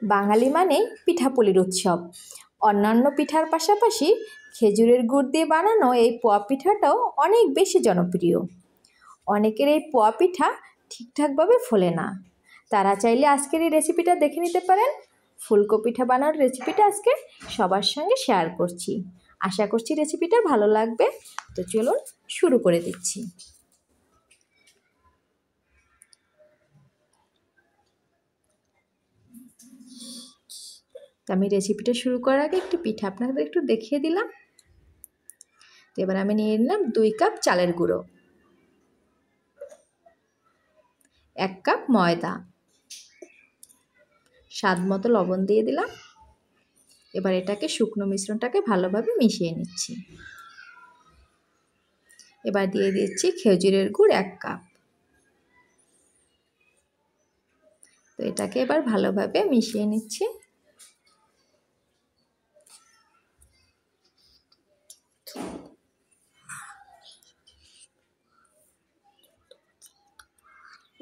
বাঙালি মানে পিঠাপুলির উৎসব। অন্যান্য পিঠার পাশাপাশি খেজুরের গুড় দিয়ে বানানো এই পোয়া পিঠাটাও অনেক বেশি জনপ্রিয়। অনেকের এই পোয়া পিঠা ঠিকঠাকভাবে ফোলে না, তারা চাইলে আজকের এই রেসিপিটা দেখে নিতে পারেন। ফুলকো পিঠা বানানোর রেসিপিটা আজকে সবার সঙ্গে শেয়ার করছি। আশা করছি রেসিপিটা ভালো লাগবে। তো চলুন শুরু করে দিচ্ছি। তো আমি রেসিপিটা শুরু করার আগে একটি পিঠা আপনাদের একটু দেখিয়ে দিলাম। তো এবার আমি নিয়ে নিলাম 2 কাপ চালের গুঁড়ো, 1 কাপ ময়দা, স্বাদ মতো লবণ দিয়ে দিলাম। এবার এটাকে শুকনো মিশ্রণটাকে ভালোভাবে মিশিয়ে নিচ্ছি। এবার দিয়ে দিচ্ছি খেজুরের গুড় 1 কাপ। তো এটাকে এবার ভালোভাবে মিশিয়ে নিচ্ছি।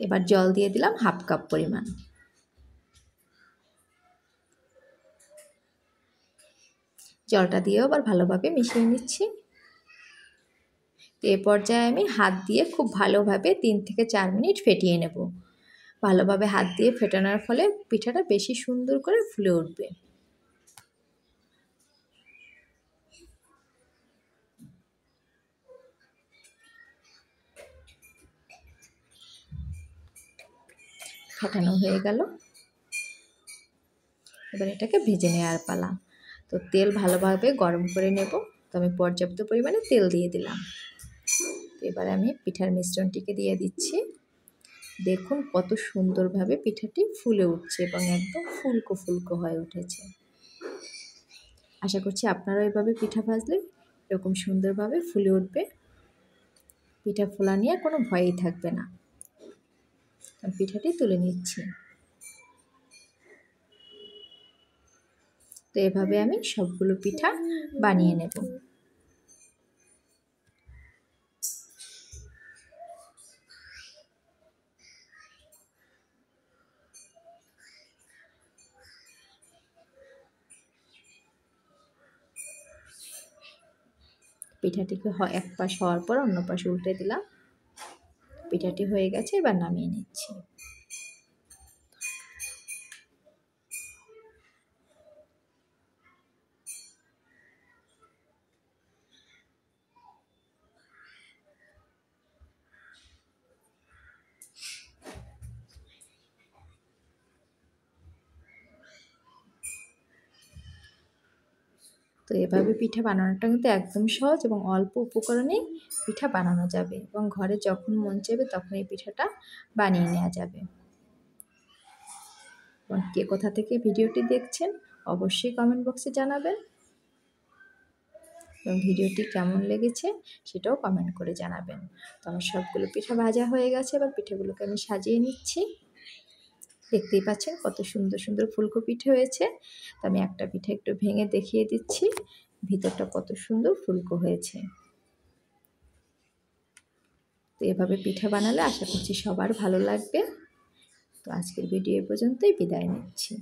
এবার জল দিয়ে দিলাম 1/2 কাপ পরিমাণ। জলটা দিয়েও আবার ভালোভাবে মিশিয়ে নিচ্ছি। তো এ পর্যায়ে আমি হাত দিয়ে খুব ভালোভাবে 3 থেকে 4 মিনিট ফেটিয়ে নেব। ভালোভাবে হাত দিয়ে ফেটানোর ফলে পিঠাটা বেশি সুন্দর করে ফুলে উঠবে। ফেটানো হয়ে গেল, এবার এটাকে ভেজে নেওয়ার পালা। তো তেল ভালোভাবে গরম করে নেব। তো আমি পর্যাপ্ত পরিমাণে তেল দিয়ে দিলাম। এবার আমি পিঠার মিশ্রণটিকে দিয়ে দিচ্ছি। দেখুন কত সুন্দরভাবে পিঠাটি ফুলে উঠছে এবং একদম ফুলকো ফুলকো হয়ে উঠেছে। আশা করছি আপনারাও এভাবে পিঠা ভাজলে এরকম সুন্দরভাবে ফুলে উঠবে। পিঠা ফোলা নিয়ে কোনো ভয়ই থাকবে না। পিঠাটি তুলে নিচ্ছি। তো এভাবে আমি সবগুলো পিঠা বানিয়ে নেব। পিঠাটিকে এক পাশ হওয়ার পর অন্য পাশে উল্টে দিলাম। পিঠাটি হয়ে গেছে, এবার নামিয়ে নিচ্ছি। তো এভাবে পিঠা বানানোটা কিন্তু একদম সহজ এবং অল্প উপকরণেই পিঠা বানানো যাবে এবং ঘরে যখন মন চাইবে তখন এই পিঠাটা বানিয়ে নেওয়া যাবে। এবং কে কোথা থেকে ভিডিওটি দেখছেন অবশ্যই কমেন্ট বক্সে জানাবেন এবং ভিডিওটি কেমন লেগেছে সেটাও কমেন্ট করে জানাবেন। তো আমার সবগুলো পিঠা ভাজা হয়ে গেছে, এবার পিঠাগুলোকে আমি সাজিয়ে নিচ্ছি। দেখতেই পাচ্ছেন কত সুন্দর সুন্দর ফুলকো পিঠে হয়েছে। তো আমি একটা পিঠা একটু ভেঙে দেখিয়ে দিচ্ছি ভিতরটা কত সুন্দর ফুলকো হয়েছে। তো এভাবে পিঠা বানালে আশা করছি সবার ভালো লাগবে। তো আজকের ভিডিও পর্যন্তই, বিদায় নিচ্ছি।